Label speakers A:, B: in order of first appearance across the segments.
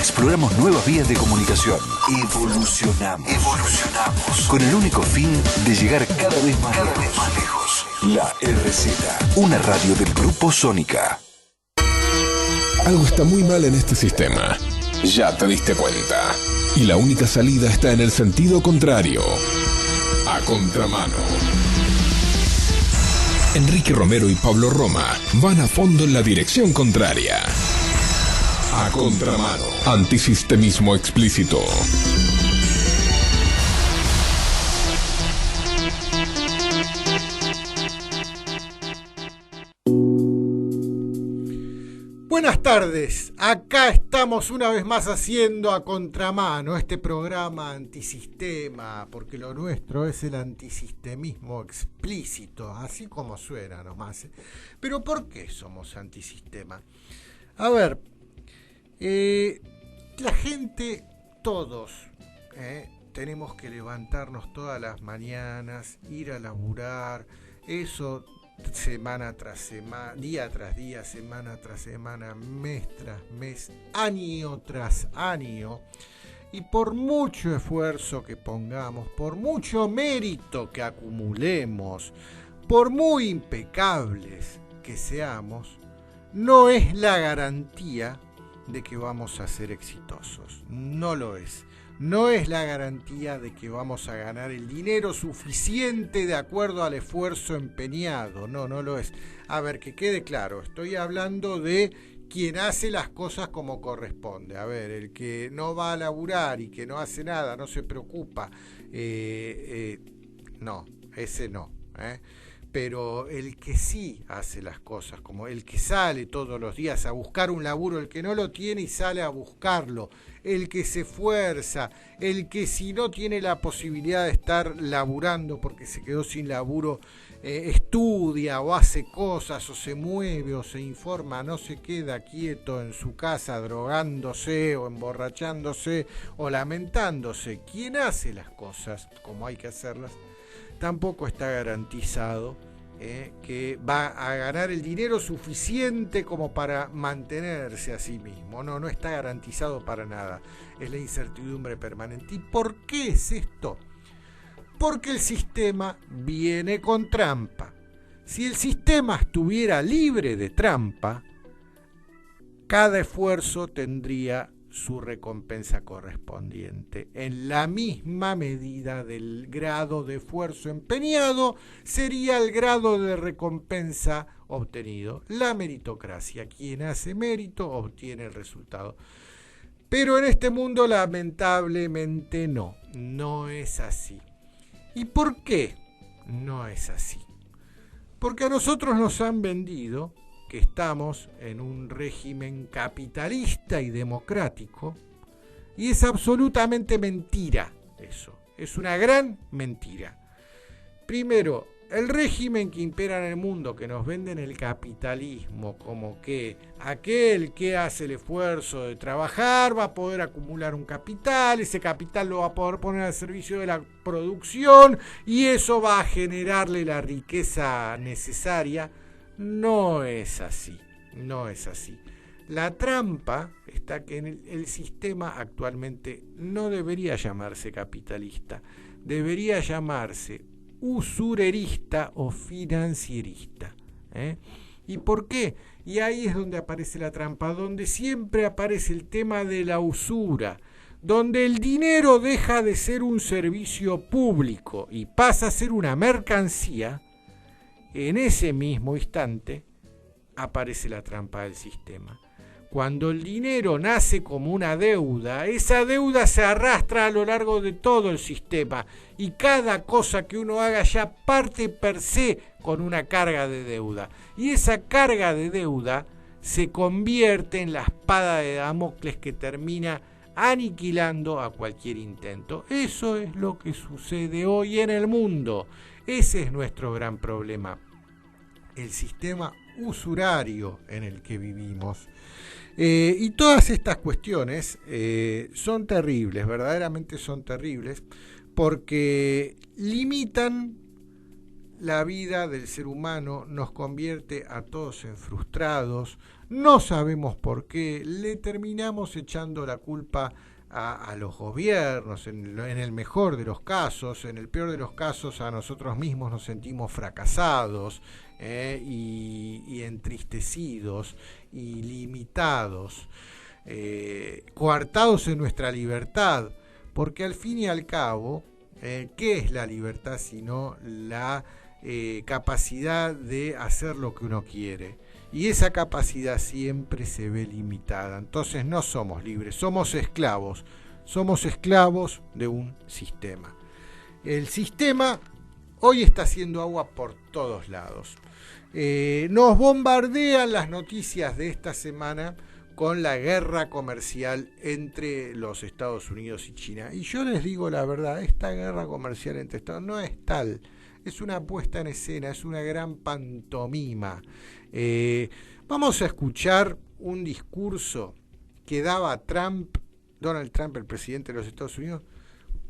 A: Exploramos nuevas vías de comunicación. Evolucionamos. Con el único fin de llegar cada vez más lejos. La RZ, una radio del Grupo Sónica.
B: Algo está muy mal en este sistema. Ya te diste cuenta. Y la única salida está en el sentido contrario. A contramano. Enrique Romero y Pablo Roma van a fondo en la dirección contraria. A contramano. Antisistemismo explícito.
C: Buenas tardes, acá estamos una vez más haciendo A Contramano, este programa antisistema, porque lo nuestro es el antisistemismo explícito, así como suena nomás. Pero ¿por qué somos antisistema? A ver, la gente, todos, tenemos que levantarnos todas las mañanas, ir a laburar, eso semana tras semana, día tras día, semana tras semana, mes tras mes, año tras año, y por mucho esfuerzo que pongamos, por mucho mérito que acumulemos, por muy impecables que seamos, no es la garantía de que vamos a ser exitosos, no lo es. No es la garantía de que vamos a ganar el dinero suficiente de acuerdo al esfuerzo empeñado. No lo es. A ver, que quede claro, estoy hablando de quien hace las cosas como corresponde. A ver, el que no va a laburar y que no hace nada, no se preocupa. No, ese no. Pero el que sí hace las cosas, como el que sale todos los días a buscar un laburo, el que no lo tiene y sale a buscarlo, el que se esfuerza, el que si no tiene la posibilidad de estar laburando porque se quedó sin laburo, estudia o hace cosas o se mueve o se informa, no se queda quieto en su casa drogándose o emborrachándose o lamentándose. Quien hace las cosas como hay que hacerlas, tampoco está garantizado que va a ganar el dinero suficiente como para mantenerse a sí mismo. No está garantizado para nada. Es la incertidumbre permanente. ¿Y por qué es esto? Porque el sistema viene con trampa. Si el sistema estuviera libre de trampa, cada esfuerzo tendría su recompensa correspondiente. En la misma medida del grado de esfuerzo empeñado sería el grado de recompensa obtenido. La meritocracia, quien hace mérito obtiene el resultado. Pero en este mundo lamentablemente no es así. ¿Y por qué no es así? Porque a nosotros nos han vendido que estamos en un régimen capitalista y democrático, y es absolutamente mentira eso, es una gran mentira. Primero, el régimen que impera en el mundo, que nos venden el capitalismo como que aquel que hace el esfuerzo de trabajar va a poder acumular un capital, ese capital lo va a poder poner al servicio de la producción y eso va a generarle la riqueza necesaria. No es así. La trampa está que el sistema actualmente no debería llamarse capitalista, debería llamarse usurerista o financierista. ¿Y por qué? Y ahí es donde aparece la trampa, donde siempre aparece el tema de la usura, donde el dinero deja de ser un servicio público y pasa a ser una mercancía. En ese mismo instante aparece la trampa del sistema. Cuando el dinero nace como una deuda, esa deuda se arrastra a lo largo de todo el sistema y cada cosa que uno haga ya parte per se con una carga de deuda. Y esa carga de deuda se convierte en la espada de Damocles que termina aniquilando a cualquier intento. Eso es lo que sucede hoy en el mundo. Ese es nuestro gran problema, el sistema usurario en el que vivimos. Y todas estas cuestiones son terribles, verdaderamente son terribles, porque limitan la vida del ser humano, nos convierte a todos en frustrados, no sabemos por qué, le terminamos echando la culpa a los gobiernos, en el mejor de los casos, en el peor de los casos a nosotros mismos nos sentimos fracasados y entristecidos y limitados, coartados en nuestra libertad, porque al fin y al cabo, ¿qué es la libertad sino la capacidad de hacer lo que uno quiere? Y esa capacidad siempre se ve limitada. Entonces no somos libres, somos esclavos de un sistema. El sistema hoy está haciendo agua por todos lados. Nos bombardean las noticias de esta semana con la guerra comercial entre los Estados Unidos y China. Y yo les digo la verdad, esta guerra comercial entre Estados Unidos no es tal. Es una puesta en escena, es una gran pantomima. Vamos a escuchar un discurso que daba Donald Trump, el presidente de los Estados Unidos,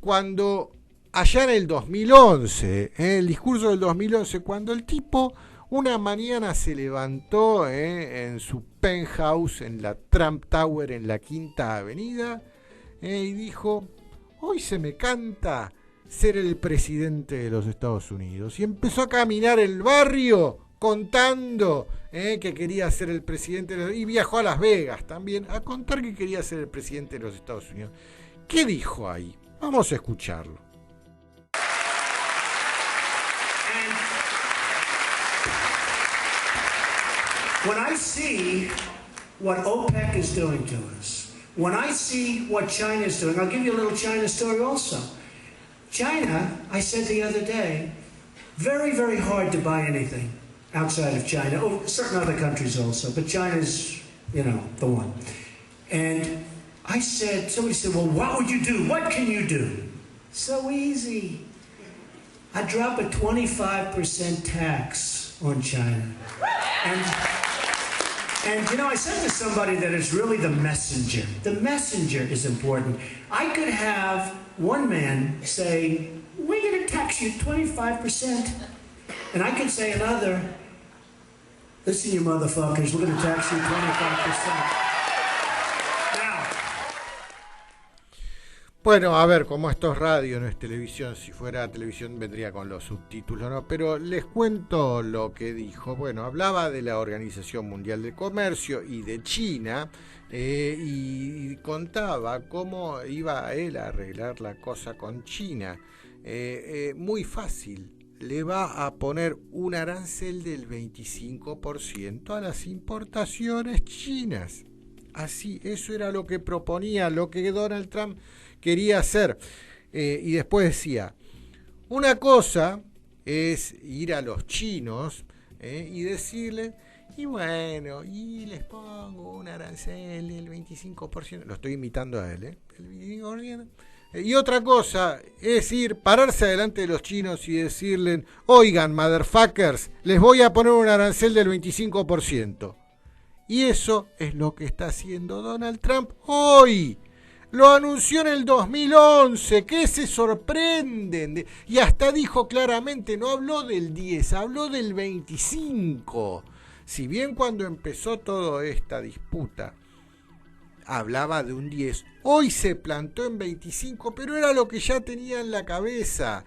C: cuando allá en el 2011, el discurso del 2011, cuando el tipo una mañana se levantó en su penthouse en la Trump Tower en la Quinta Avenida y dijo: hoy se me canta ser el presidente de los Estados Unidos. Y empezó a caminar el barrio contando que quería ser el presidente, y viajó a Las Vegas también a contar que quería ser el presidente de los Estados Unidos. ¿Qué dijo ahí? Vamos a escucharlo.
D: When I see what OPEC is doing to us, when I see what China is doing, I'll give you a little China story also. China, I said the other day, very, very hard to buy anything outside of China. Oh, certain other countries also, but China's, the one. And I said, somebody said, well, what would you do? What can you do? So easy. I drop a 25% tax on China. And I said to somebody that it's really the messenger. The messenger is important. I could have one man say, we're going to tax you 25%. And I could say another, listen, you motherfuckers, we're going to tax you 25%.
C: Bueno, a ver, como esto es radio, no es televisión, si fuera televisión vendría con los subtítulos, ¿no? Pero les cuento lo que dijo. Bueno, hablaba de la Organización Mundial de Comercio y de China, y contaba cómo iba él a arreglar la cosa con China. Muy fácil, le va a poner un arancel del 25% a las importaciones chinas. Así, eso era lo que proponía, lo que Donald Trump quería hacer. Y después decía, una cosa es ir a los chinos y decirles, y bueno, y les pongo un arancel del 25%, lo estoy imitando a él, el 25%. Y otra cosa es pararse delante de los chinos y decirles, oigan, motherfuckers, les voy a poner un arancel del 25%. Y eso es lo que está haciendo Donald Trump hoy. Lo anunció en el 2011, ¿qué se sorprenden? Y hasta dijo claramente, no habló del 10, habló del 25. Si bien cuando empezó toda esta disputa hablaba de un 10, hoy se plantó en 25, pero era lo que ya tenía en la cabeza.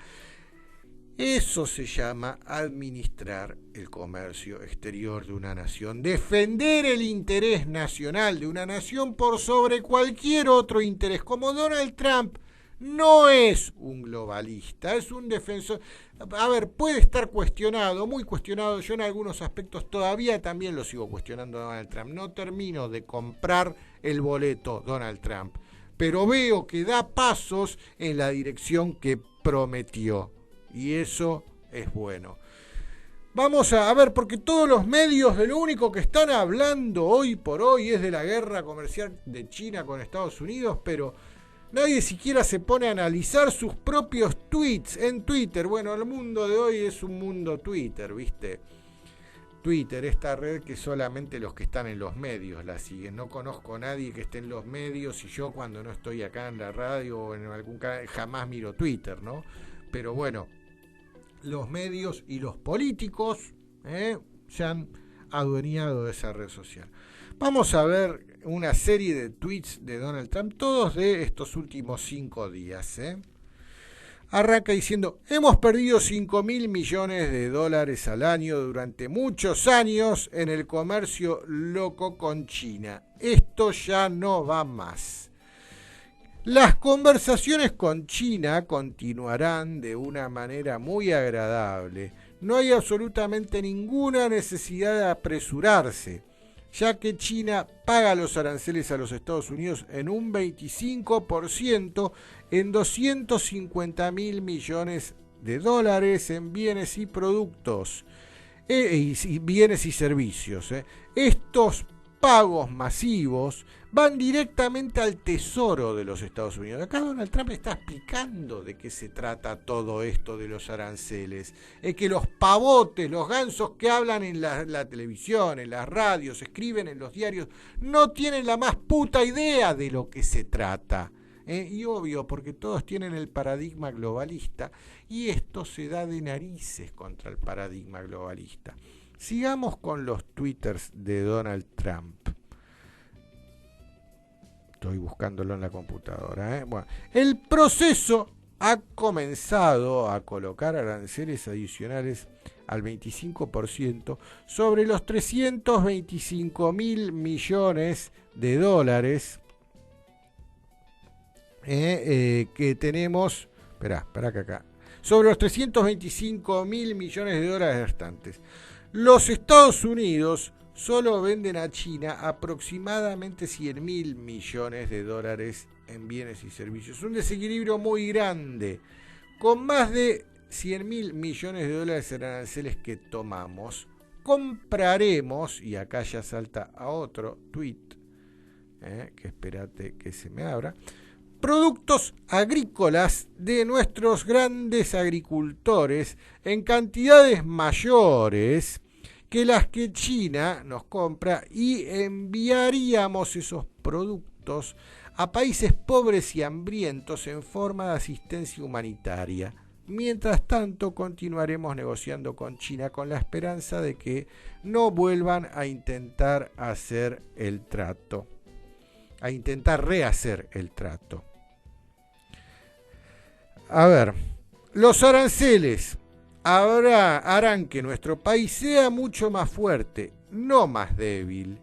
C: Eso se llama administrar el comercio exterior de una nación, defender el interés nacional de una nación por sobre cualquier otro interés. Como Donald Trump no es un globalista, es un defensor. A ver, puede estar cuestionado, muy cuestionado. Yo en algunos aspectos todavía también lo sigo cuestionando a Donald Trump. No termino de comprar el boleto Donald Trump, pero veo que da pasos en la dirección que prometió. Y eso es bueno. Vamos a ver, porque todos los medios de lo único que están hablando hoy por hoy es de la guerra comercial de China con Estados Unidos, pero nadie siquiera se pone a analizar sus propios tweets en Twitter. Bueno, el mundo de hoy es un mundo Twitter, ¿viste? Twitter, esta red que solamente los que están en los medios la siguen. No conozco a nadie que esté en los medios, y yo cuando no estoy acá en la radio o en algún canal jamás miro Twitter, ¿no? Pero bueno, los medios y los políticos se han adueñado de esa red social. Vamos a ver una serie de tweets de Donald Trump, todos de estos últimos 5 días. Arranca diciendo: hemos perdido 5.000 millones de dólares al año durante muchos años en el comercio loco con China. Esto ya no va más. Las conversaciones con China continuarán de una manera muy agradable. No hay absolutamente ninguna necesidad de apresurarse, ya que China paga los aranceles a los Estados Unidos en un 25% en 250.000 millones de dólares en bienes y productos, bienes y servicios. Estos pagos masivos van directamente al tesoro de los Estados Unidos. Acá Donald Trump está explicando de qué se trata todo esto de los aranceles. Es que los pavotes, los gansos que hablan en la televisión, en las radios, escriben en los diarios, no tienen la más puta idea de lo que se trata. Y obvio, porque todos tienen el paradigma globalista, y esto se da de narices contra el paradigma globalista. Sigamos con los twitters de Donald Trump. Estoy buscándolo en la computadora. Bueno, el proceso ha comenzado a colocar aranceles adicionales al 25% sobre los 325.000 millones de dólares que tenemos. Espera que acá. Sobre los 325.000 millones de dólares restantes. Los Estados Unidos solo venden a China aproximadamente 100.000 millones de dólares en bienes y servicios. Un desequilibrio muy grande. Con más de 100.000 millones de dólares en aranceles que tomamos, compraremos, y acá ya salta a otro tweet, que espérate que se me abra, productos agrícolas de nuestros grandes agricultores en cantidades mayores que las que China nos compra, y enviaríamos esos productos a países pobres y hambrientos en forma de asistencia humanitaria. Mientras tanto, continuaremos negociando con China con la esperanza de que no vuelvan a intentar hacer el trato, a intentar rehacer el trato. A ver, los aranceles harán que nuestro país sea mucho más fuerte, no más débil.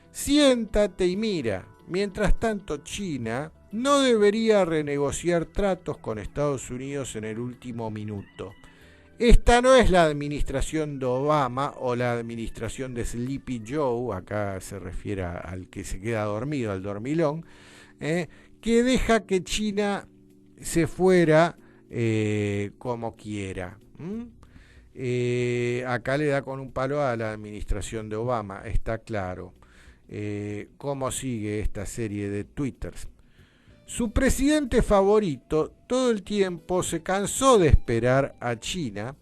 C: Siéntate y mira. Mientras tanto, China no debería renegociar tratos con Estados Unidos en el último minuto. Esta no es la administración de Obama o la administración de Sleepy Joe, acá se refiere al que se queda dormido, al dormilón, que deja que China se fuera como quiera. Acá le da con un palo a la administración de Obama, está claro. ¿Cómo sigue esta serie de twitters? Su presidente favorito todo el tiempo se cansó de esperar a China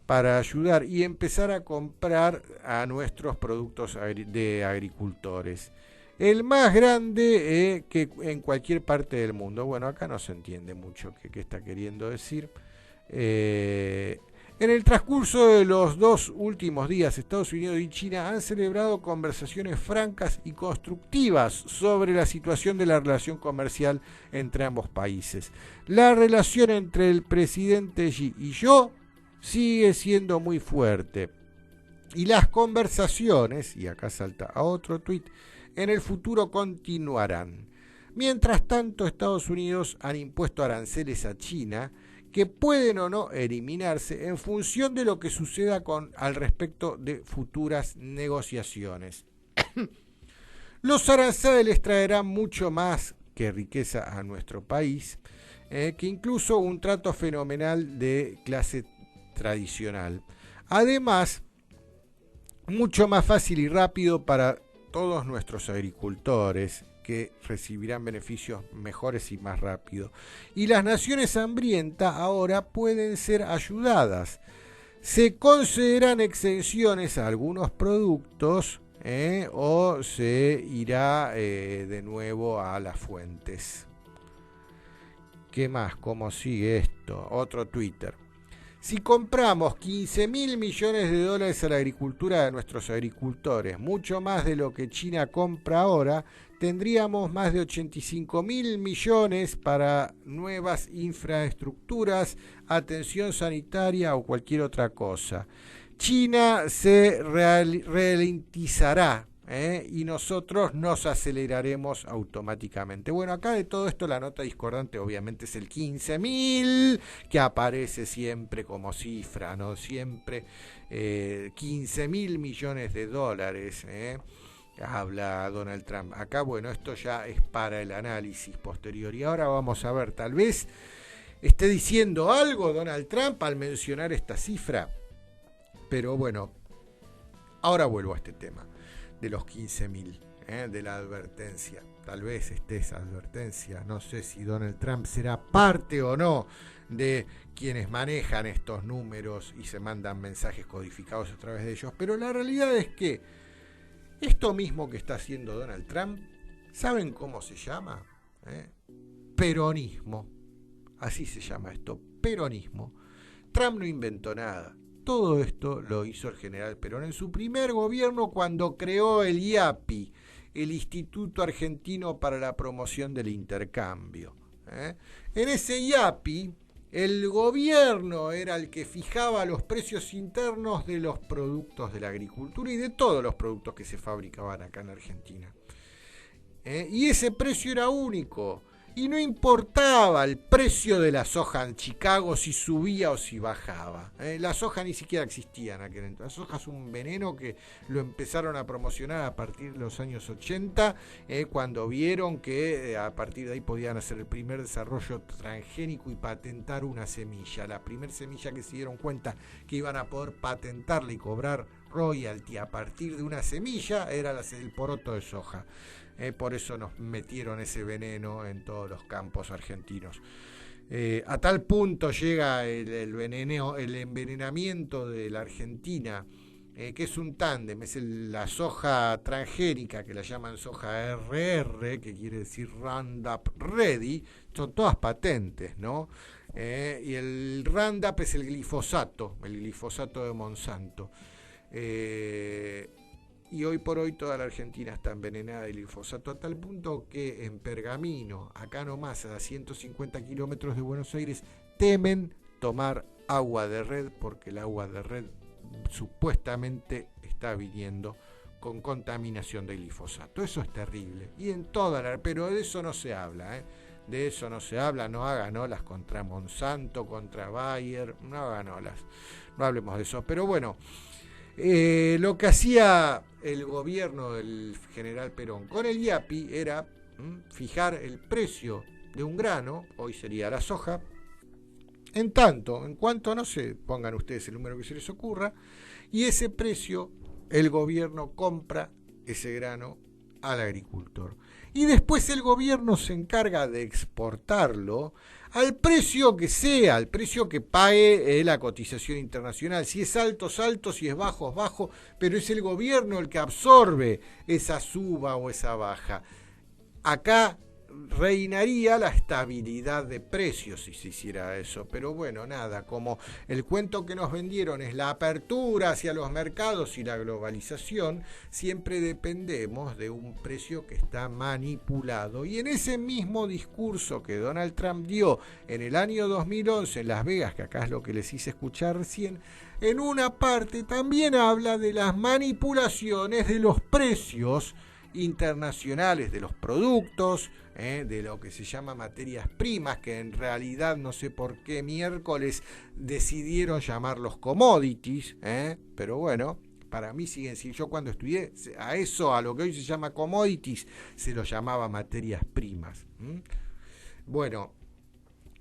C: para ayudar y empezar a comprar a nuestros productos de agricultores. El más grande que en cualquier parte del mundo. Bueno, acá no se entiende mucho qué está queriendo decir. En el transcurso de los 2 últimos días, Estados Unidos y China han celebrado conversaciones francas y constructivas sobre la situación de la relación comercial entre ambos países. La relación entre el presidente Xi y yo sigue siendo muy fuerte. Y las conversaciones, y acá salta a otro tuit, en el futuro continuarán. Mientras tanto, Estados Unidos han impuesto aranceles a China que pueden o no eliminarse en función de lo que suceda al respecto de futuras negociaciones. Los aranceles traerán mucho más que riqueza a nuestro país, que incluso un trato fenomenal de clase tradicional. Además, mucho más fácil y rápido para todos nuestros agricultores, que recibirán beneficios mejores y más rápido. Y las naciones hambrientas ahora pueden ser ayudadas. Se concederán exenciones a algunos productos o se irá de nuevo a las fuentes. ¿Qué más? ¿Cómo sigue esto? Otro Twitter. Si compramos 15.000 millones de dólares a la agricultura de nuestros agricultores, mucho más de lo que China compra ahora, tendríamos más de 85.000 millones para nuevas infraestructuras, atención sanitaria o cualquier otra cosa. China se ralentizará, y nosotros nos aceleraremos automáticamente. Bueno, acá de todo esto la nota discordante obviamente es el 15.000, que aparece siempre como cifra, ¿no? Siempre 15.000 millones de dólares, habla Donald Trump. Acá, bueno, esto ya es para el análisis posterior. Y ahora vamos a ver, tal vez esté diciendo algo Donald Trump al mencionar esta cifra. Pero bueno, ahora vuelvo a este tema de los 15.000, de la advertencia. Tal vez esté esa advertencia. No sé si Donald Trump será parte o no de quienes manejan estos números y se mandan mensajes codificados a través de ellos. Pero la realidad es que esto mismo que está haciendo Donald Trump, ¿saben cómo se llama? Peronismo. Así se llama esto, peronismo. Trump no inventó nada. Todo esto lo hizo el general Perón en su primer gobierno cuando creó el IAPI, el Instituto Argentino para la Promoción del Intercambio. En ese IAPI, el gobierno era el que fijaba los precios internos de los productos de la agricultura y de todos los productos que se fabricaban acá en Argentina. Y ese precio era único. Y no importaba el precio de la soja en Chicago, si subía o si bajaba. La soja ni siquiera existía en aquel entonces. La soja es un veneno que lo empezaron a promocionar a partir de los años 80, cuando vieron que a partir de ahí podían hacer el primer desarrollo transgénico y patentar una semilla. La primera semilla que se dieron cuenta que iban a poder patentarla y cobrar royalty a partir de una semilla era el poroto de soja. Por eso nos metieron ese veneno en todos los campos argentinos. A tal punto llega el envenenamiento de la Argentina, que es un tándem, es la soja transgénica, que la llaman soja RR, que quiere decir Roundup Ready, son todas patentes, ¿no? Y el Roundup es el glifosato de Monsanto. Y hoy por hoy toda la Argentina está envenenada de glifosato, a tal punto que en Pergamino, acá nomás a 150 kilómetros de Buenos Aires, temen tomar agua de red, porque el agua de red supuestamente está viniendo con contaminación de glifosato. Eso es terrible. Y en pero de eso no se habla, De eso no se habla, no hagan olas contra Monsanto, contra Bayer, no hagan olas. No hablemos de eso. Pero bueno, lo que hacía el gobierno del general Perón con el IAPI era fijar el precio de un grano, hoy sería la soja, en cuanto, no sé, pongan ustedes el número que se les ocurra, y ese precio el gobierno compra ese grano al agricultor. Y después el gobierno se encarga de exportarlo al precio que sea, al precio que pague la cotización internacional. Si es alto, es alto, si es bajo, es bajo, pero es el gobierno el que absorbe esa suba o esa baja. Acá reinaría la estabilidad de precios si se hiciera eso, pero bueno, nada, como el cuento que nos vendieron es la apertura hacia los mercados y la globalización, siempre dependemos de un precio que está manipulado. Y en ese mismo discurso que Donald Trump dio en el año 2011 en Las Vegas, que acá es lo que les hice escuchar recién, en una parte también habla de las manipulaciones de los precios internacionales de los productos, de lo que se llama materias primas, que en realidad no sé por qué miércoles decidieron llamarlos commodities, pero bueno, para mí siguen siendo. Yo cuando estudié a lo que hoy se llama commodities, se lo llamaba materias primas. Bueno,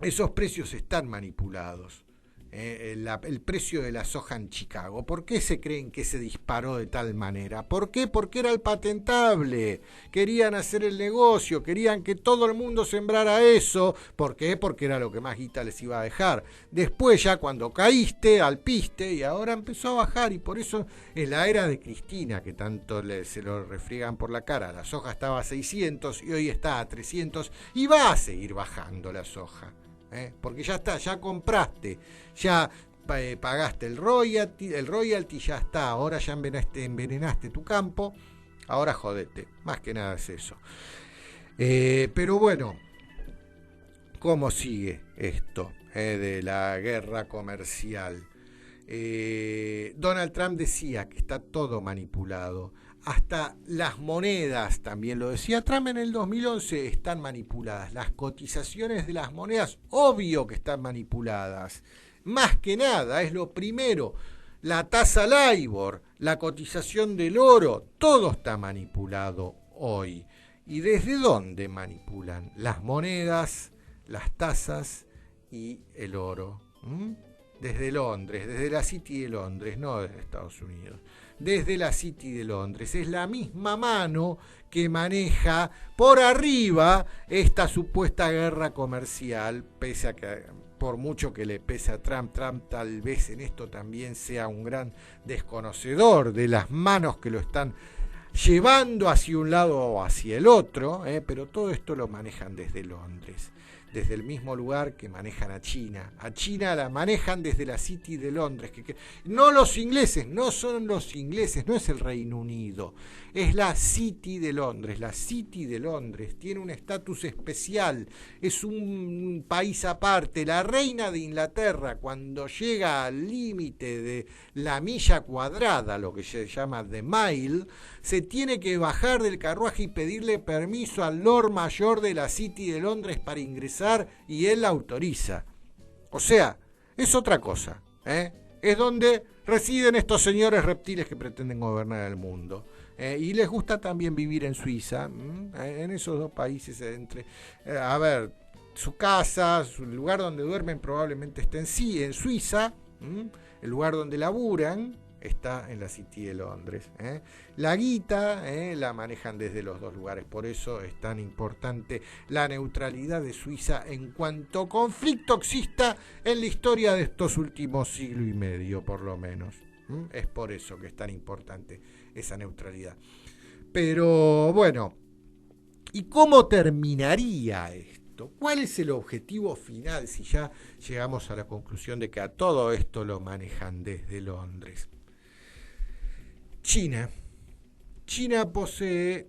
C: esos precios están manipulados. El precio de la soja en Chicago. ¿Por qué se creen que se disparó de tal manera? ¿Por qué? Porque era el patentable. Querían hacer el negocio, querían que todo el mundo sembrara eso. ¿Por qué? Porque era lo que más guita les iba a dejar. Después ya cuando caíste, alpiste, y ahora empezó a bajar. Y por eso en la era de Cristina, que tanto se lo refriegan por la cara, la soja estaba a 600 y hoy está a 300 y va a seguir bajando la soja. Porque ya está, ya compraste, ya pagaste el royalty ya está, ahora ya envenenaste tu campo, ahora jodete, más que nada es eso. Pero bueno, ¿cómo sigue esto de la guerra comercial? Donald Trump decía que está todo manipulado, hasta las monedas, también lo decía Trump en el 2011, están manipuladas, las cotizaciones de las monedas, obvio que están manipuladas, más que nada, es lo primero, la tasa LIBOR, la cotización del oro, todo está manipulado hoy. ¿Y desde dónde manipulan? Las monedas, las tasas y el oro. Desde Londres, desde la City de Londres, no desde Estados Unidos. Desde la City de Londres. Es la misma mano que maneja por arriba esta supuesta guerra comercial, pese a que, por mucho que le pese a Trump, Trump tal vez en esto también sea un gran desconocedor de las manos que lo están llevando hacia un lado o hacia el otro, pero todo esto lo manejan desde Londres, desde el mismo lugar que manejan a China. A China la manejan desde la City de Londres. No los ingleses, no son los ingleses, no es el Reino Unido, es la City de Londres. La City de Londres tiene un estatus especial, es un país aparte. La reina de Inglaterra, cuando llega al límite de la milla cuadrada, lo que se llama the mile, se tiene que bajar del carruaje y pedirle permiso al Lord Mayor de la City de Londres para ingresar, y él la autoriza. O sea, es otra cosa, es donde residen estos señores reptiles que pretenden gobernar el mundo. Y les gusta también vivir en Suiza, en esos dos países. A ver, su casa, su lugar donde duermen probablemente esté en Suiza, el lugar donde laburan está en la City de Londres. La guita la manejan desde los dos lugares, por eso es tan importante la neutralidad de Suiza en cuanto conflicto exista en la historia de estos últimos siglo y medio, por lo menos. Es por eso que es tan importante esa neutralidad. Pero bueno, ¿y cómo terminaría esto? ¿Cuál es el objetivo final si ya llegamos a la conclusión de que a todo esto lo manejan desde Londres? China posee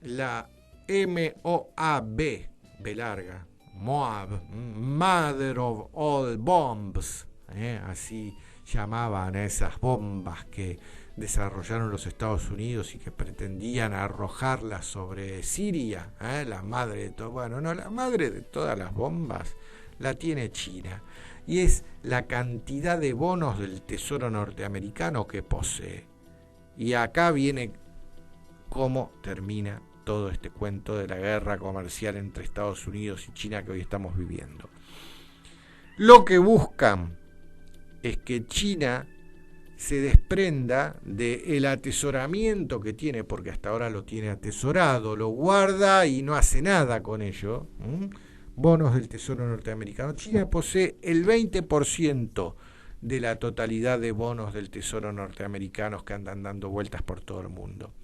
C: la MOAB, B larga, Moab, Mother of All Bombs, así llamaban a esas bombas que desarrollaron los Estados Unidos y que pretendían arrojarlas sobre Siria, la madre de todo. Bueno, no, la madre de todas las bombas la tiene China. Y es la cantidad de bonos del Tesoro norteamericano que posee. Y acá viene cómo termina todo este cuento de la guerra comercial entre Estados Unidos y China que hoy estamos viviendo. Lo que buscan es que China se desprenda del atesoramiento que tiene, porque hasta ahora lo tiene atesorado, lo guarda y no hace nada con ello. Bonos del Tesoro norteamericano. China posee el 20% de la totalidad de bonos del Tesoro norteamericanos que andan dando vueltas por todo el mundo.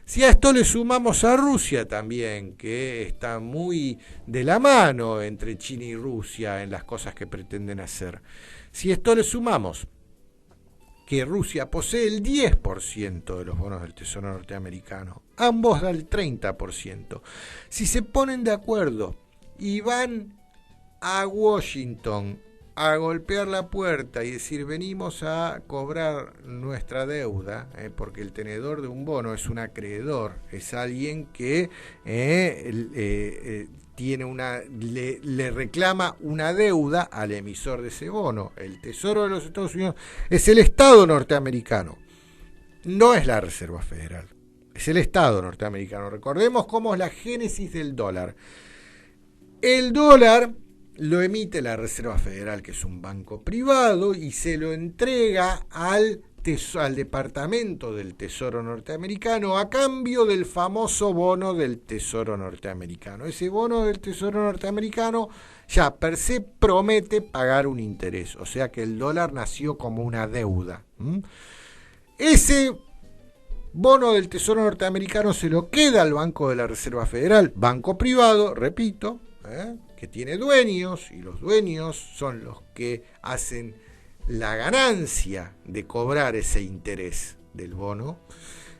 C: Si a esto le sumamos a Rusia también, que está muy de la mano entre China y Rusia en las cosas que pretenden hacer. Si a esto le sumamos que Rusia posee el 10% de los bonos del Tesoro norteamericano, ambos dan el 30%. Si se ponen de acuerdo y van a Washington a golpear la puerta y decir venimos a cobrar nuestra deuda, porque el tenedor de un bono es un acreedor, es alguien que tiene le reclama una deuda al emisor de ese bono. El Tesoro de los Estados Unidos es el Estado norteamericano, no es la Reserva Federal, es el Estado norteamericano. Recordemos cómo es la génesis del dólar. El dólar lo emite la Reserva Federal, que es un banco privado, y se lo entrega al Departamento del Tesoro norteamericano a cambio del famoso bono del Tesoro norteamericano. Ese bono del Tesoro norteamericano ya per se promete pagar un interés, o sea que el dólar nació como una deuda. Ese bono del Tesoro norteamericano se lo queda al Banco de la Reserva Federal, banco privado, repito, que tiene dueños, y los dueños son los que hacen la ganancia de cobrar ese interés del bono,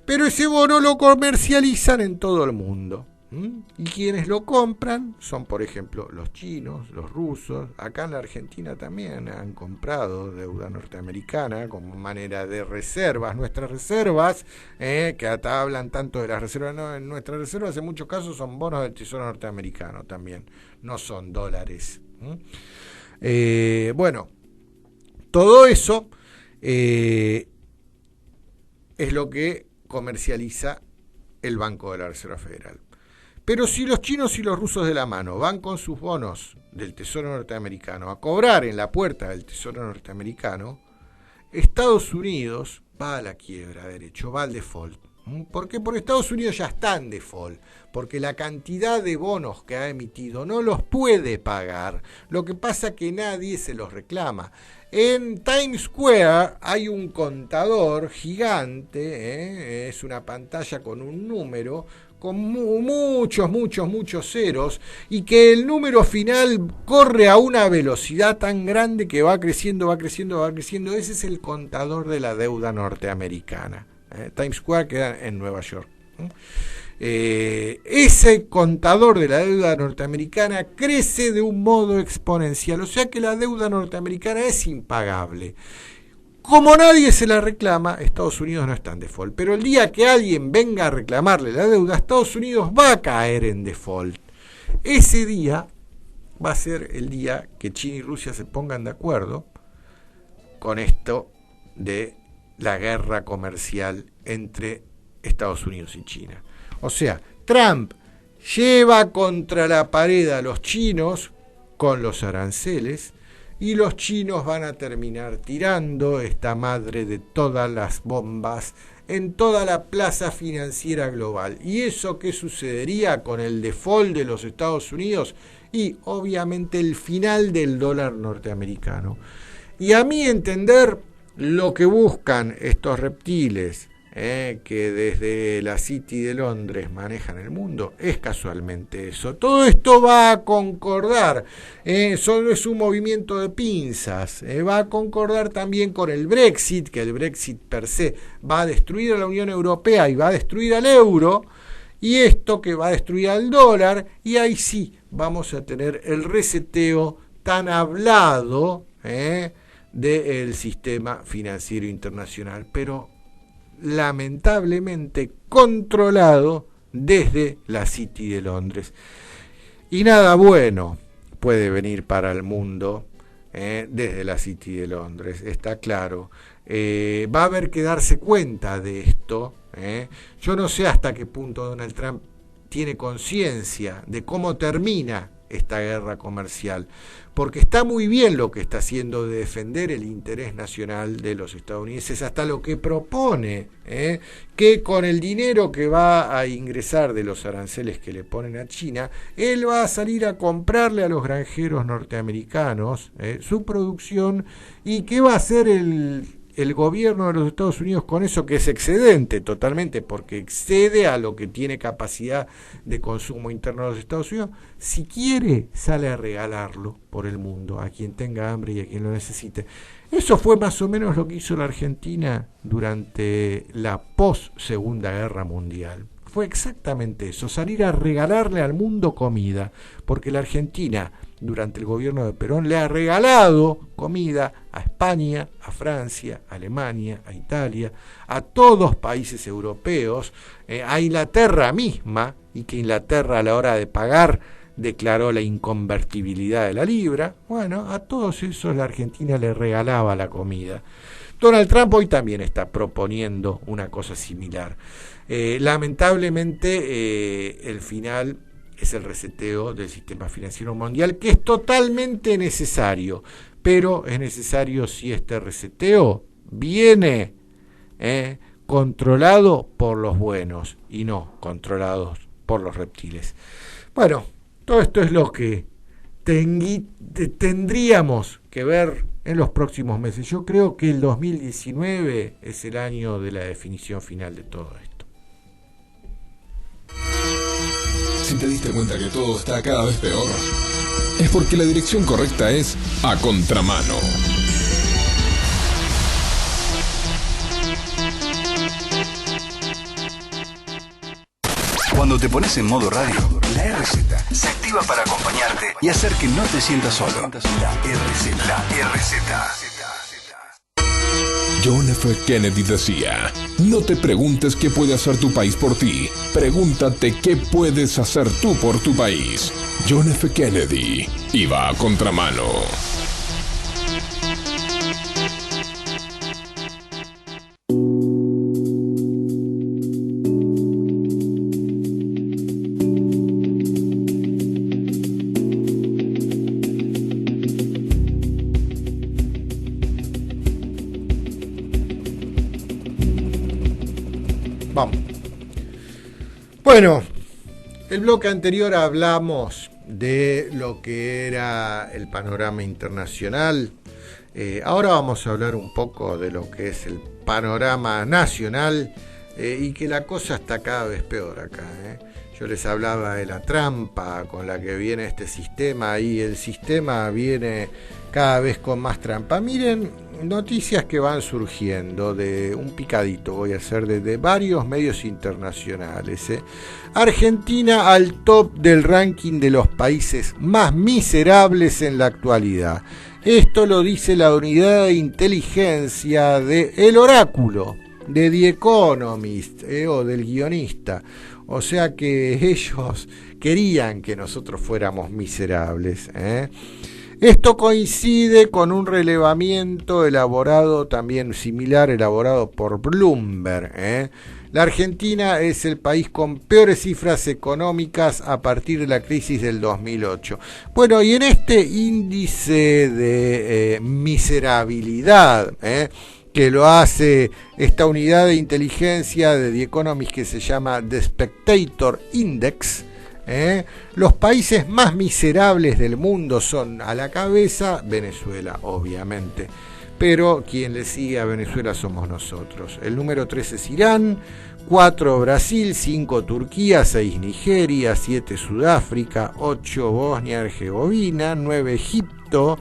C: pero ese bono lo comercializan en todo el mundo. Y quienes lo compran son, por ejemplo, los chinos, los rusos. Acá en la Argentina también han comprado deuda norteamericana como manera de reservas. Nuestras reservas, que hasta hablan tanto de las reservas, no, en nuestras reservas en muchos casos son bonos del Tesoro norteamericano también, no son dólares. Bueno, todo eso es lo que comercializa el Banco de la Reserva Federal. Pero si los chinos y los rusos de la mano van con sus bonos del Tesoro norteamericano a cobrar en la puerta del Tesoro norteamericano, Estados Unidos va a la quiebra, derecho, va al default. ¿Por qué? Porque Estados Unidos ya está en default, porque la cantidad de bonos que ha emitido no los puede pagar. Lo que pasa es que nadie se los reclama. En Times Square hay un contador gigante, es una pantalla con un número, con muchos ceros, y que el número final corre a una velocidad tan grande que va creciendo. Ese es el contador de la deuda norteamericana. Times Square queda en Nueva York. Ese contador de la deuda norteamericana crece de un modo exponencial, o sea que la deuda norteamericana es impagable. Como nadie se la reclama, Estados Unidos no está en default, pero el día que alguien venga a reclamarle la deuda, Estados Unidos va a caer en default. Ese día va a ser el día que China y Rusia se pongan de acuerdo con esto de la guerra comercial entre Estados Unidos y China. O sea, Trump lleva contra la pared a los chinos con los aranceles, y los chinos van a terminar tirando esta madre de todas las bombas en toda la plaza financiera global. ¿Y eso qué sucedería con el default de los Estados Unidos? Y obviamente el final del dólar norteamericano. Y a mi entender, lo que buscan estos reptiles, que desde la City de Londres manejan el mundo, es casualmente eso. Todo esto va a concordar, solo es un movimiento de pinzas, va a concordar también con el Brexit, que el Brexit per se va a destruir a la Unión Europea y va a destruir al euro, y esto que va a destruir al dólar, y ahí sí vamos a tener el reseteo tan hablado del sistema financiero internacional, pero lamentablemente controlado desde la City de Londres. Y nada bueno puede venir para el mundo desde la City de Londres, está claro. Va a haber que darse cuenta de esto. Yo no sé hasta qué punto Donald Trump tiene conciencia de cómo termina esta guerra comercial, porque está muy bien lo que está haciendo de defender el interés nacional de los estadounidenses, hasta lo que propone, que con el dinero que va a ingresar de los aranceles que le ponen a China, él va a salir a comprarle a los granjeros norteamericanos su producción. ¿Y qué va a hacer el gobierno de los Estados Unidos con eso, que es excedente totalmente, porque excede a lo que tiene capacidad de consumo interno de los Estados Unidos? Si quiere, sale a regalarlo por el mundo a quien tenga hambre y a quien lo necesite. Eso fue más o menos lo que hizo la Argentina durante la post-Segunda Guerra Mundial. Fue exactamente eso, salir a regalarle al mundo comida, porque la Argentina, durante el gobierno de Perón, le ha regalado comida a España, a Francia, a Alemania, a Italia, a todos países europeos, a Inglaterra misma, y que Inglaterra a la hora de pagar declaró la inconvertibilidad de la libra. Bueno, a todos esos la Argentina le regalaba la comida. Donald Trump hoy también está proponiendo una cosa similar. Lamentablemente el final es el reseteo del sistema financiero mundial, que es totalmente necesario, pero es necesario si este reseteo viene controlado por los buenos y no controlados por los reptiles. Bueno, todo esto es lo que tendríamos que ver en los próximos meses. Yo creo que el 2019 es el año de la definición final de todo esto.
B: Si te diste cuenta que todo está cada vez peor, es porque la dirección correcta es A Contramano.
A: Cuando te pones en modo radio, la RZ se activa para acompañarte y hacer que no te sientas solo. La RZ. La RZ.
B: John F. Kennedy decía: no te preguntes qué puede hacer tu país por ti, pregúntate qué puedes hacer tú por tu país. John F. Kennedy iba a contramano.
C: Vamos. Bueno, el bloque anterior hablamos de lo que era el panorama internacional. Ahora vamos a hablar un poco de lo que es el panorama nacional y que la cosa está cada vez peor acá. Yo les hablaba de la trampa con la que viene este sistema y el sistema viene cada vez con más trampa. Miren, noticias que van surgiendo de un picadito, voy a hacer de varios medios internacionales. Argentina al top del ranking de los países más miserables en la actualidad. Esto lo dice la unidad de inteligencia de El Oráculo, de The Economist, o del guionista. O sea que ellos querían que nosotros fuéramos miserables. Esto coincide con un relevamiento elaborado, también similar, elaborado por Bloomberg. La Argentina es el país con peores cifras económicas a partir de la crisis del 2008. Bueno, y en este índice de miserabilidad, que lo hace esta unidad de inteligencia de The Economist que se llama The Spectator Index, los países más miserables del mundo son a la cabeza Venezuela, obviamente, pero quien le sigue a Venezuela somos nosotros. El número 3 es Irán, 4 Brasil, 5 Turquía, 6 Nigeria, 7 Sudáfrica, 8 Bosnia-Herzegovina, 9 Egipto,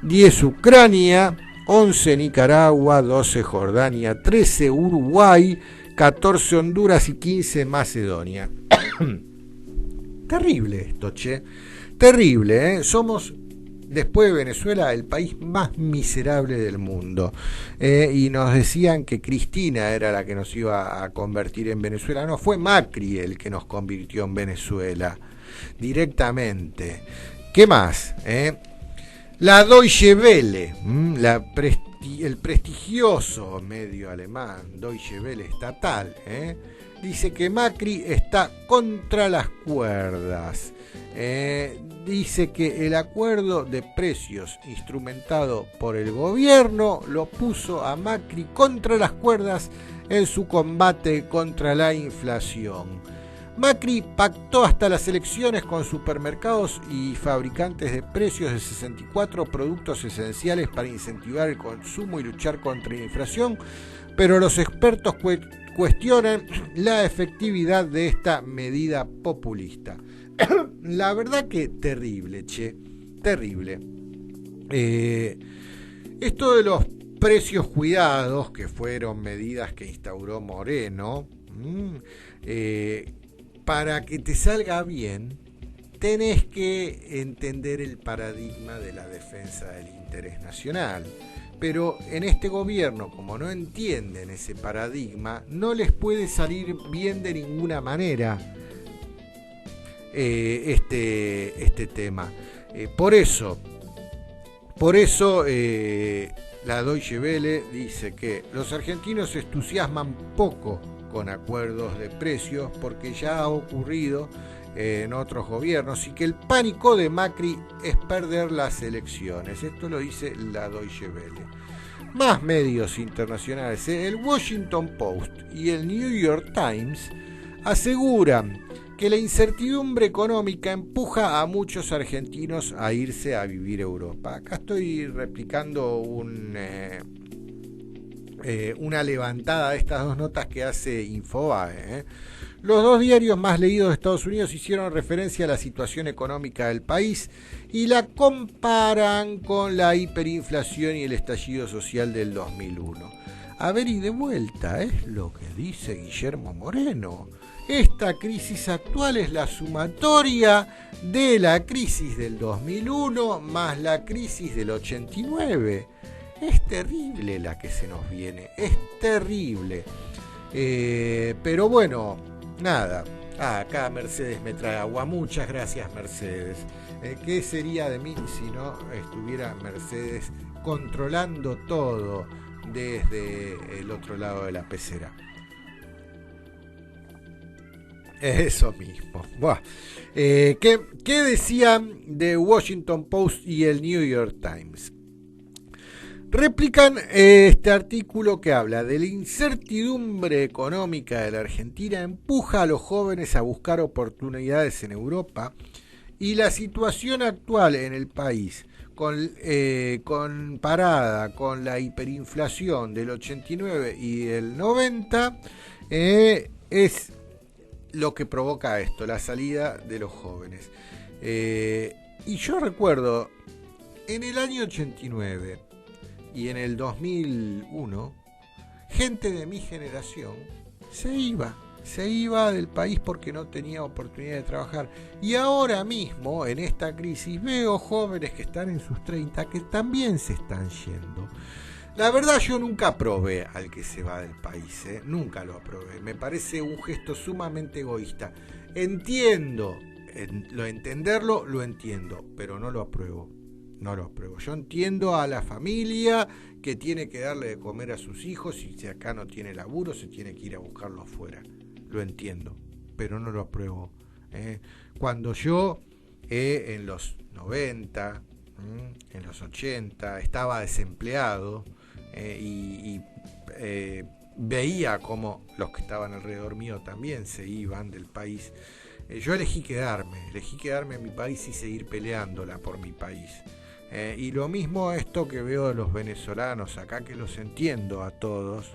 C: 10 Ucrania, 11 Nicaragua, 12 Jordania, 13 Uruguay, 14 Honduras y 15 Macedonia. Terrible esto, che. Terrible, Somos, después de Venezuela, el país más miserable del mundo. Y nos decían que Cristina era la que nos iba a convertir en Venezuela. No, fue Macri el que nos convirtió en Venezuela directamente. ¿Qué más? La Deutsche Welle, el prestigioso medio alemán, Deutsche Welle estatal, dice que Macri está contra las cuerdas. Dice que el acuerdo de precios instrumentado por el gobierno lo puso a Macri contra las cuerdas en su combate contra la inflación. Macri pactó hasta las elecciones con supermercados y fabricantes de precios de 64 productos esenciales para incentivar el consumo y luchar contra la inflación, pero los expertos cuestionan la efectividad de esta medida populista. La verdad que terrible, che, terrible. Esto de los precios cuidados, que fueron medidas que instauró Moreno, para que te salga bien, tenés que entender el paradigma de la defensa del interés nacional. Pero en este gobierno, como no entienden ese paradigma, no les puede salir bien de ninguna manera este tema. Por eso la Deutsche Welle dice que los argentinos se entusiasman poco con acuerdos de precios porque ya ha ocurrido en otros gobiernos y que el pánico de Macri es perder las elecciones. Esto lo dice la Deutsche Welle. Más medios internacionales, el Washington Post y el New York Times aseguran que la incertidumbre económica empuja a muchos argentinos a irse a vivir a Europa. Acá estoy replicando una levantada de estas dos notas que hace Infobae. Los dos diarios más leídos de Estados Unidos hicieron referencia a la situación económica del país y la comparan con la hiperinflación y el estallido social del 2001. A ver, y de vuelta, es lo que dice Guillermo Moreno. Esta crisis actual es la sumatoria de la crisis del 2001 más la crisis del 89. Es terrible la que se nos viene, es terrible. Pero bueno, nada. Acá Mercedes me trae agua. Muchas gracias, Mercedes. ¿Qué sería de mí si no estuviera Mercedes controlando todo desde el otro lado de la pecera? Eso mismo. Buah. ¿Qué decían The Washington Post y el New York Times? Replican este artículo que habla de la incertidumbre económica de la Argentina empuja a los jóvenes a buscar oportunidades en Europa y la situación actual en el país comparada con la hiperinflación del 89 y del 90 es lo que provoca esto, la salida de los jóvenes. Y yo recuerdo en el año 89 y en el 2001, gente de mi generación se iba del país porque no tenía oportunidad de trabajar. Y ahora mismo, en esta crisis, veo jóvenes que están en sus 30 que también se están yendo. La verdad, yo nunca aprobé al que se va del país, nunca lo aprobé. Me parece un gesto sumamente egoísta. Entenderlo lo entiendo, pero no lo apruebo. No lo apruebo. Yo entiendo a la familia que tiene que darle de comer a sus hijos y si acá no tiene laburo se tiene que ir a buscarlo afuera. Lo entiendo, pero no lo apruebo. Cuando yo en los 90, en los 80 estaba desempleado y veía como los que estaban alrededor mío también se iban del país, yo elegí quedarme en mi país y seguir peleándola por mi país. Y lo mismo esto que veo de los venezolanos acá, que los entiendo a todos,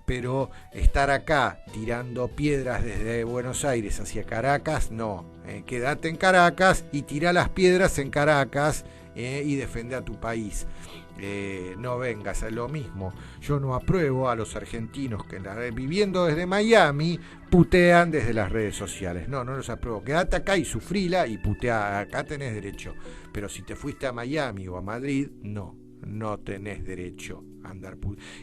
C: pero estar acá tirando piedras desde Buenos Aires hacia Caracas, no. Quédate en Caracas y tira las piedras en Caracas y defiende a tu país. No vengas a lo mismo. Yo no apruebo a los argentinos que viviendo desde Miami putean desde las redes sociales. No los apruebo. Quédate acá y sufrila y putea. Acá tenés derecho. Pero si te fuiste a Miami o a Madrid, no tenés derecho a andar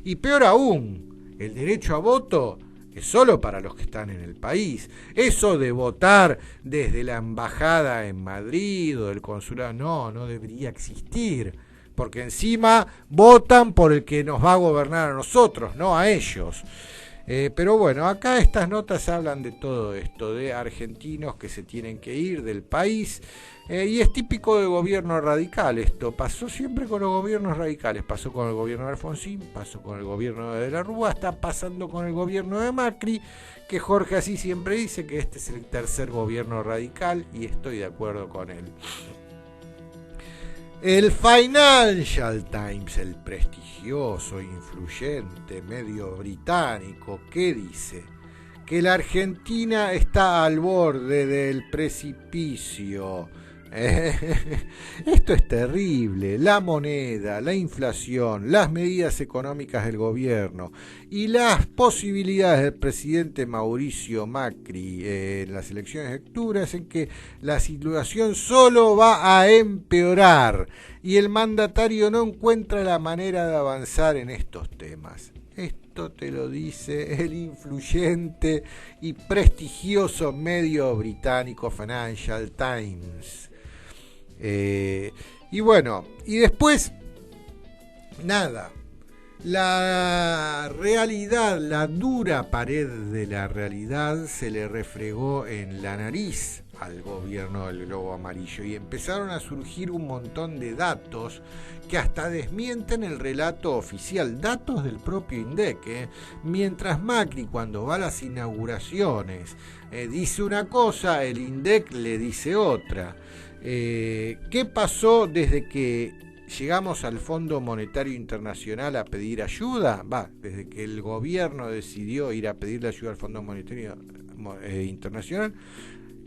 C: y peor aún, el derecho a voto es solo para los que están en el país. Eso de votar desde la embajada en Madrid o del consulado, no debería existir. Porque encima votan por el que nos va a gobernar a nosotros, no a ellos. Pero bueno, acá estas notas hablan de todo esto, de argentinos que se tienen que ir del país. Y es típico de gobierno radical esto. Pasó siempre con los gobiernos radicales. Pasó con el gobierno de Alfonsín, pasó con el gobierno de la Rúa, está pasando con el gobierno de Macri, que Jorge así siempre dice que este es el tercer gobierno radical y estoy de acuerdo con él. El Financial Times, el prestigioso e influyente medio británico, ¿qué dice? Que la Argentina está al borde del precipicio. Esto es terrible. La moneda, la inflación, las medidas económicas del gobierno y las posibilidades del presidente Mauricio Macri en las elecciones de octubre hacen que la situación solo va a empeorar y el mandatario no encuentra la manera de avanzar en estos temas. Esto te lo dice el influyente y prestigioso medio británico Financial Times. Y bueno, y después, nada, la realidad, la dura pared de la realidad se le refregó en la nariz al gobierno del Globo Amarillo y empezaron a surgir un montón de datos que hasta desmienten el relato oficial, datos del propio INDEC, mientras Macri cuando va a las inauguraciones dice una cosa, el INDEC le dice otra. ¿Qué pasó desde que llegamos al Fondo Monetario Internacional a pedir ayuda? Desde que el gobierno decidió ir a pedirle ayuda al Fondo Monetario Internacional,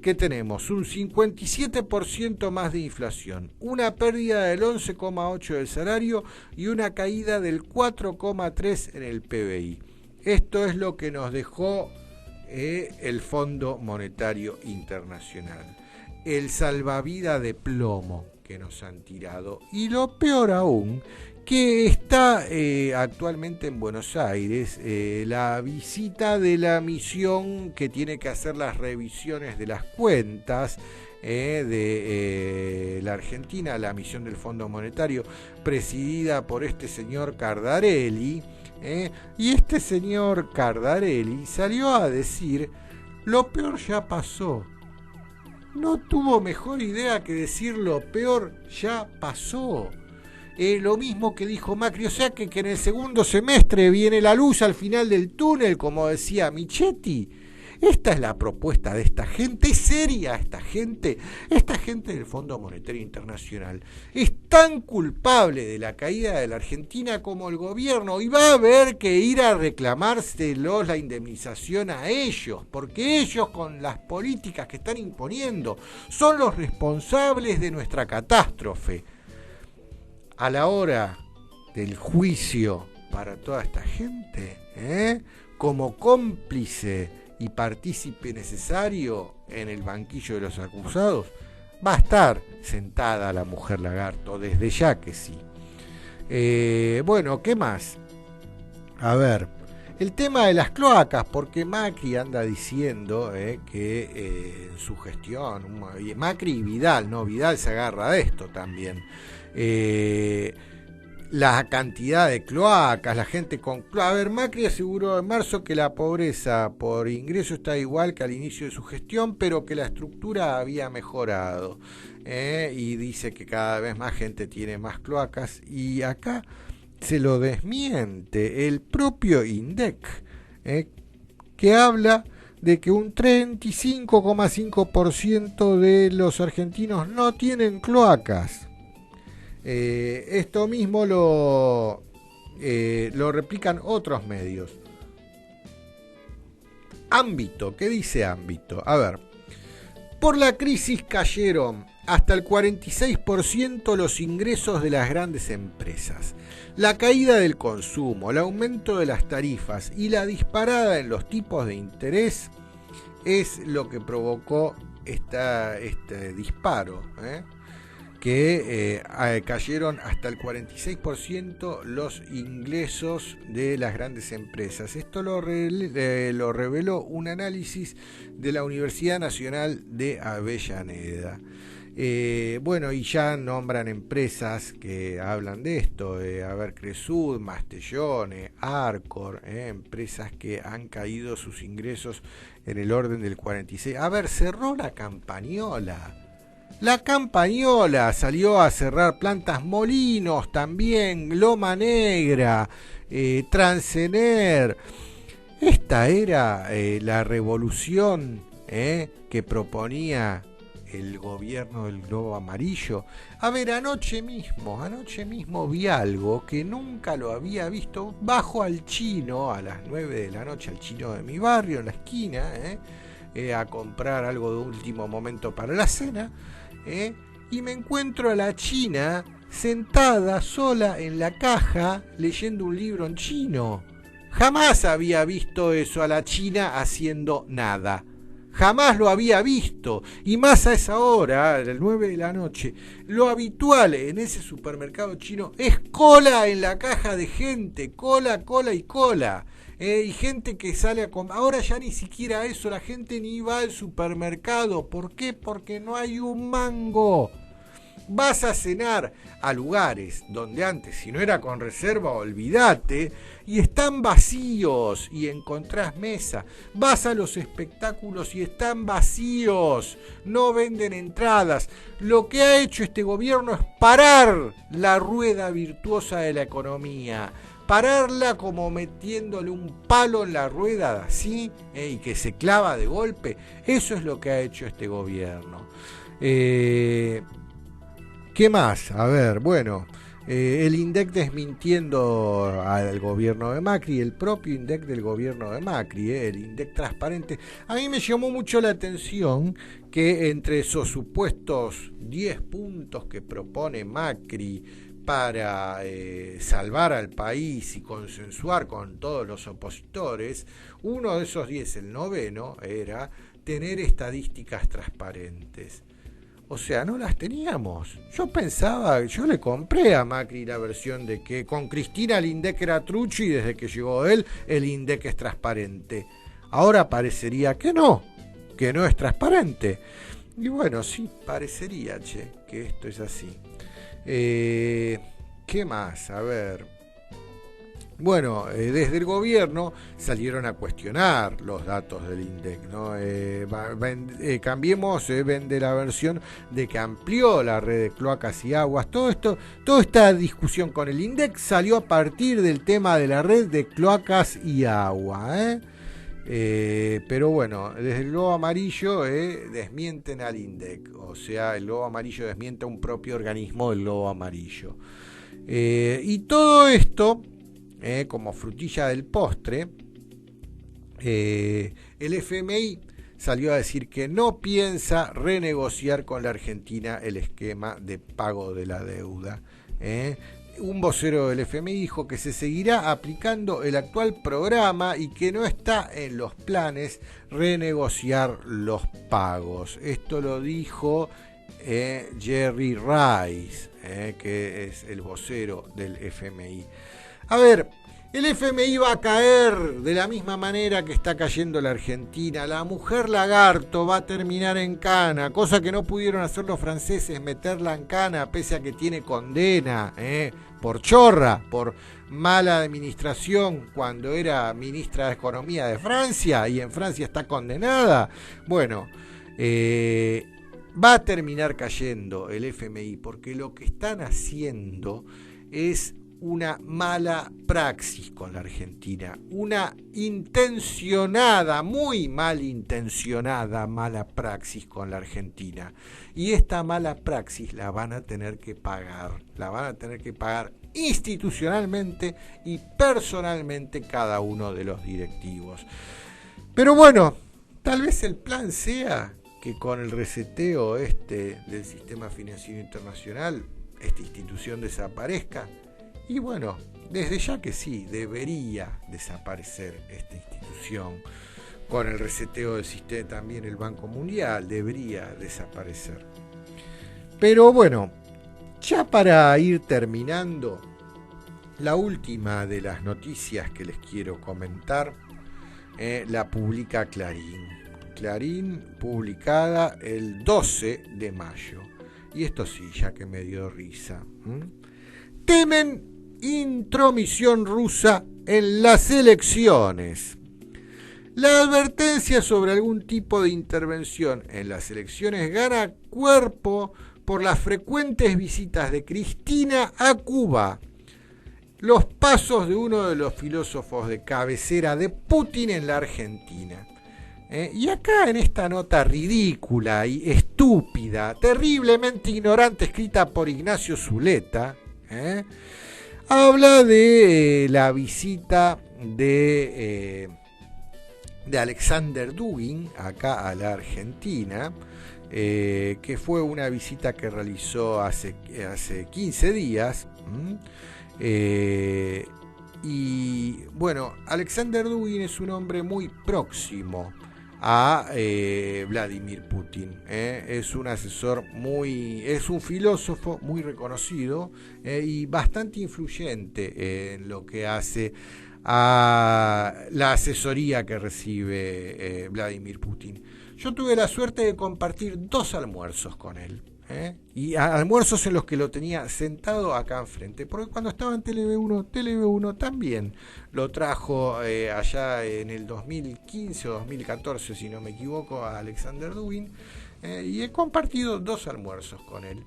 C: que tenemos un 57% más de inflación, una pérdida del 11,8% del salario y una caída del 4,3% en el PBI. Esto es lo que nos dejó el Fondo Monetario Internacional. El salvavidas de plomo que nos han tirado. Y lo peor aún, que está actualmente en Buenos Aires la visita de la misión que tiene que hacer las revisiones de las cuentas de la Argentina, la misión del Fondo Monetario, presidida por este señor Cardarelli. Y este señor Cardarelli salió a decir: lo peor ya pasó. No tuvo mejor idea que decir: lo peor ya pasó. Lo mismo que dijo Macri, o sea que en el segundo semestre viene la luz al final del túnel, como decía Michetti. Esta es la propuesta de esta gente. ¿Es seria esta gente? Esta gente del Fondo Monetario Internacional es tan culpable de la caída de la Argentina como el gobierno, y va a haber que ir a reclamárselos la indemnización a ellos, porque ellos, con las políticas que están imponiendo, son los responsables de nuestra catástrofe. A la hora del juicio para toda esta gente, como cómplice y partícipe necesario en el banquillo de los acusados, va a estar sentada la mujer lagarto, desde ya que sí. Bueno, ¿qué más? A ver, el tema de las cloacas, porque Macri anda diciendo que en su gestión, Macri y Vidal, no, Vidal se agarra de esto también, la cantidad de cloacas, la gente con cloacas. A ver, Macri aseguró en marzo que la pobreza por ingreso está igual que al inicio de su gestión, pero que la estructura había mejorado, y dice que cada vez más gente tiene más cloacas, y acá se lo desmiente el propio INDEC, que habla de que un 35,5% de los argentinos no tienen cloacas. Esto mismo lo replican otros medios. Ámbito, ¿qué dice Ámbito? A ver, por la crisis cayeron hasta el 46% los ingresos de las grandes empresas. La caída del consumo, el aumento de las tarifas y la disparada en los tipos de interés es lo que provocó este disparo, que cayeron hasta el 46% los ingresos de las grandes empresas. Esto lo reveló un análisis de la Universidad Nacional de Avellaneda. Bueno, y ya nombran empresas que hablan de esto, Cresud, Mastellone, Arcor, empresas que han caído sus ingresos en el orden del 46%. A ver, cerró la Campañola. La Campañola salió a cerrar plantas, Molinos también, Loma Negra, Transener. Esta era la revolución que proponía el gobierno del globo amarillo. A ver, anoche mismo vi algo que nunca lo había visto. Bajo al chino a las 9 de la noche, al chino de mi barrio, en la esquina, a comprar algo de último momento para la cena, y me encuentro a la china sentada sola en la caja leyendo un libro en chino. Jamás había visto eso, a la china haciendo nada. Jamás lo había visto, y más a esa hora, a las 9 de la noche. Lo habitual en ese supermercado chino es cola en la caja de gente, cola y cola. Y gente que sale a comprar. Ahora ya ni siquiera eso, la gente ni va al supermercado. ¿Por qué? Porque no hay un mango. Vas a cenar a lugares donde antes, si no era con reserva, olvídate, y están vacíos y encontrás mesa. Vas a los espectáculos y están vacíos, no venden entradas. Lo que ha hecho este gobierno es parar la rueda virtuosa de la economía, pararla como metiéndole un palo en la rueda así, y que se clava de golpe. Eso es lo que ha hecho este gobierno. ¿Qué más? A ver, bueno, El INDEC desmintiendo al gobierno de Macri, el propio INDEC del gobierno de Macri, el INDEC transparente. A mí me llamó mucho la atención que entre esos supuestos 10 puntos que propone Macri para salvar al país y consensuar con todos los opositores, uno de esos 10, el noveno, era tener estadísticas transparentes. O sea, no las teníamos. Yo le compré a Macri la versión de que con Cristina el INDEC era trucho y desde que llegó él, el INDEC es transparente. Ahora parecería que no es transparente. Y bueno, sí, parecería, que esto es así. ¿Qué más? A ver. Bueno, desde el gobierno salieron a cuestionar los datos del INDEC, ¿no? Cambiemos vende la versión de que amplió la red de cloacas y aguas. Toda esta discusión con el INDEC salió a partir del tema de la red de cloacas y agua, pero bueno, desde el Lobo Amarillo desmienten al INDEC, o sea, el Lobo Amarillo desmiente a un propio organismo del Lobo Amarillo. Y todo esto, como frutilla del postre, el FMI salió a decir que no piensa renegociar con la Argentina el esquema de pago de la deuda. Un vocero del FMI dijo que se seguirá aplicando el actual programa y que no está en los planes renegociar los pagos. Esto lo dijo Jerry Rice, que es el vocero del FMI. A ver, el FMI va a caer de la misma manera que está cayendo la Argentina. La mujer lagarto va a terminar en cana, cosa que no pudieron hacer los franceses, meterla en cana, pese a que tiene condena, por chorra, por mala administración cuando era ministra de Economía de Francia, y en Francia está condenada. Bueno, va a terminar cayendo el FMI, porque lo que están haciendo es una mala praxis con la Argentina, una intencionada, muy malintencionada mala praxis con la Argentina. Y esta mala praxis la van a tener que pagar institucionalmente y personalmente cada uno de los directivos. Pero bueno, tal vez el plan sea que con el reseteo del sistema financiero internacional, esta institución desaparezca. Y bueno, desde ya que sí, debería desaparecer esta institución. Con el reseteo del sistema también el Banco Mundial debería desaparecer. Pero bueno, ya para ir terminando, la última de las noticias que les quiero comentar la publica Clarín. Clarín, publicada el 12 de mayo. Y esto sí, ya que me dio risa. Temen intromisión rusa en las elecciones. La advertencia sobre algún tipo de intervención en las elecciones gana cuerpo por las frecuentes visitas de Cristina a Cuba, los pasos de uno de los filósofos de cabecera de Putin en la Argentina. Y acá en esta nota ridícula y estúpida, terriblemente ignorante, escrita por Ignacio Zuleta, habla de la visita de Alexander Dugin acá a la Argentina, que fue una visita que realizó hace 15 días. Y bueno, Alexander Dugin es un hombre muy próximo a Vladimir Putin. Es un asesor es un filósofo muy reconocido y bastante influyente en lo que hace a la asesoría que recibe Vladimir Putin. Yo tuve la suerte de compartir 2 almuerzos con él. Y almuerzos en los que lo tenía sentado acá enfrente, porque cuando estaba en TV1 también lo trajo allá en el 2015 o 2014, si no me equivoco, a Alexander Dugin, y he compartido 2 almuerzos con él.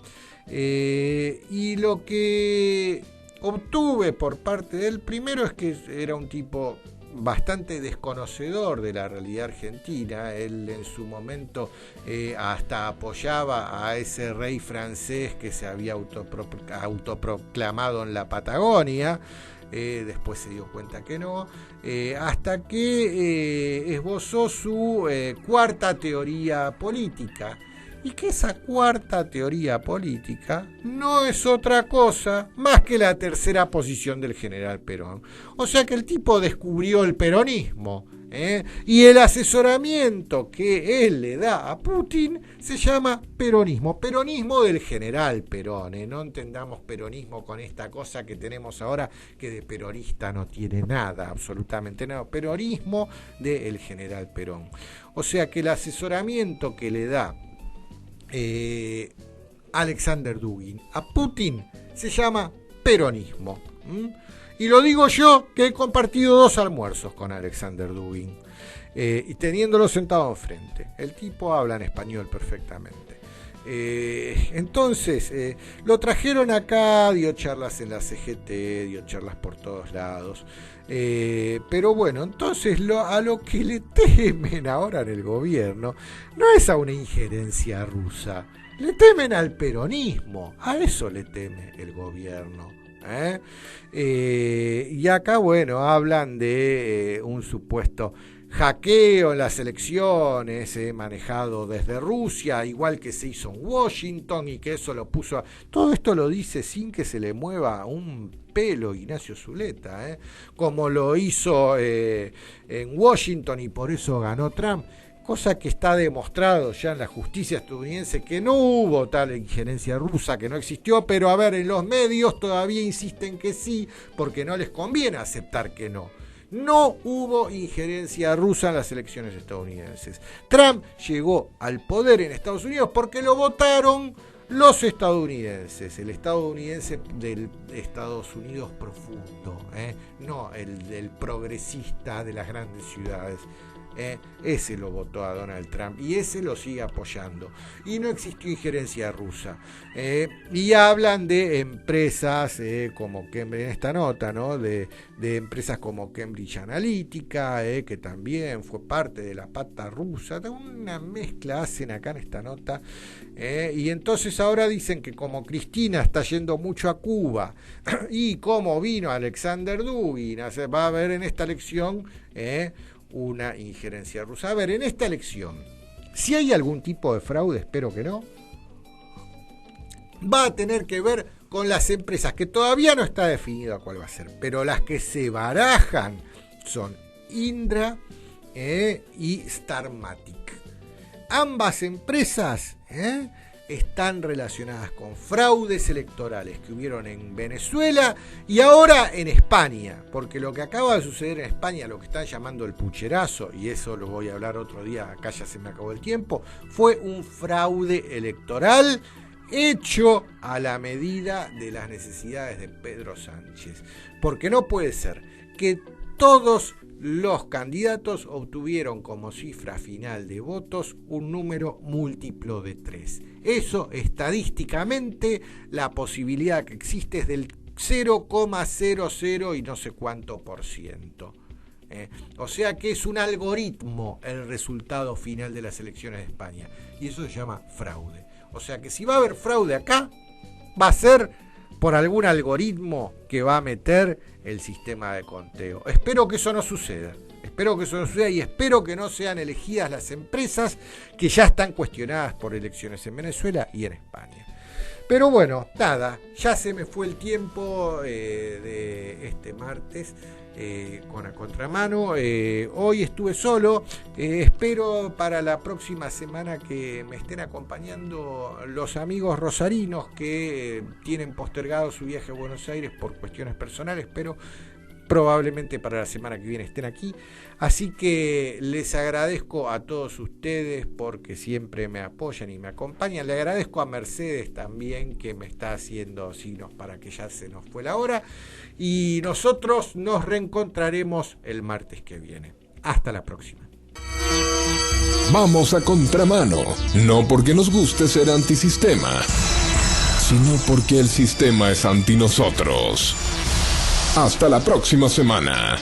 C: Y lo que obtuve por parte de él, primero, es que era un tipo bastante desconocedor de la realidad argentina. Él en su momento hasta apoyaba a ese rey francés que se había autoproclamado en la Patagonia. Después se dio cuenta que no, hasta que esbozó su cuarta teoría política, y que esa cuarta teoría política no es otra cosa más que la tercera posición del general Perón. O sea que el tipo descubrió el peronismo, y el asesoramiento que él le da a Putin se llama peronismo del general Perón. No entendamos peronismo con esta cosa que tenemos ahora, que de peronista no tiene nada, absolutamente nada. Peronismo del general Perón. O sea que el asesoramiento que le da Alexander Dugin a Putin se llama peronismo. Y lo digo yo, que he compartido 2 almuerzos con Alexander Dugin, y teniéndolo sentado enfrente. El tipo habla en español perfectamente. Entonces, lo trajeron acá, dio charlas en la CGT, dio charlas por todos lados. Pero bueno, entonces a lo que le temen ahora en el gobierno no es a una injerencia rusa, le temen al peronismo, a eso le teme el gobierno. Y acá, bueno, hablan de un supuesto hackeo en las elecciones, manejado desde Rusia, igual que se hizo en Washington, y que eso lo puso todo esto lo dice sin que se le mueva un pelo Ignacio Zuleta, como lo hizo en Washington, y por eso ganó Trump. Cosa que está demostrado ya en la justicia estadounidense, que no hubo tal injerencia rusa, que no existió, pero a ver, en los medios todavía insisten que sí, porque no les conviene aceptar que no. No hubo injerencia rusa en las elecciones estadounidenses. Trump llegó al poder en Estados Unidos porque lo votaron los estadounidenses, el estadounidense del Estados Unidos profundo, no el progresista de las grandes ciudades. Ese lo votó a Donald Trump y ese lo sigue apoyando, y no existió injerencia rusa. Y hablan de empresas como Cambridge, en esta nota, ¿no? de empresas como Cambridge Analytica, que también fue parte de la pata rusa. Una mezcla hacen acá en esta nota, y entonces ahora dicen que como Cristina está yendo mucho a Cuba y como vino Alexander Dugin, va a haber en esta elección una injerencia rusa. A ver, en esta elección, si hay algún tipo de fraude, espero que no, va a tener que ver con las empresas, que todavía no está definido cuál va a ser, pero las que se barajan son Indra y Starmatic. Ambas empresas están relacionadas con fraudes electorales que hubieron en Venezuela y ahora en España, porque lo que acaba de suceder en España, lo que están llamando el pucherazo, y eso lo voy a hablar otro día, acá ya se me acabó el tiempo, fue un fraude electoral hecho a la medida de las necesidades de Pedro Sánchez, porque no puede ser que todos los candidatos obtuvieron como cifra final de votos un número múltiplo de 3. Eso, estadísticamente, la posibilidad que existe es del 0,00 y no sé cuánto %. O sea que es un algoritmo el resultado final de las elecciones de España, y eso se llama fraude. O sea que si va a haber fraude acá, va a ser por algún algoritmo que va a meter el sistema de conteo. Espero que eso no suceda. Y espero que no sean elegidas las empresas que ya están cuestionadas por elecciones en Venezuela y en España. Pero bueno, nada, ya se me fue el tiempo de este martes con A Contramano. Hoy estuve solo, espero para la próxima semana que me estén acompañando los amigos rosarinos que tienen postergado su viaje a Buenos Aires por cuestiones personales, pero probablemente para la semana que viene estén aquí. Así que les agradezco a todos ustedes porque siempre me apoyan y me acompañan. Le agradezco a Mercedes también, que me está haciendo signos para que ya se nos fue la hora. Y nosotros nos reencontraremos el martes que viene. Hasta la próxima.
B: Vamos a contramano, no porque nos guste ser antisistema, sino porque el sistema es anti nosotros. Hasta la próxima semana.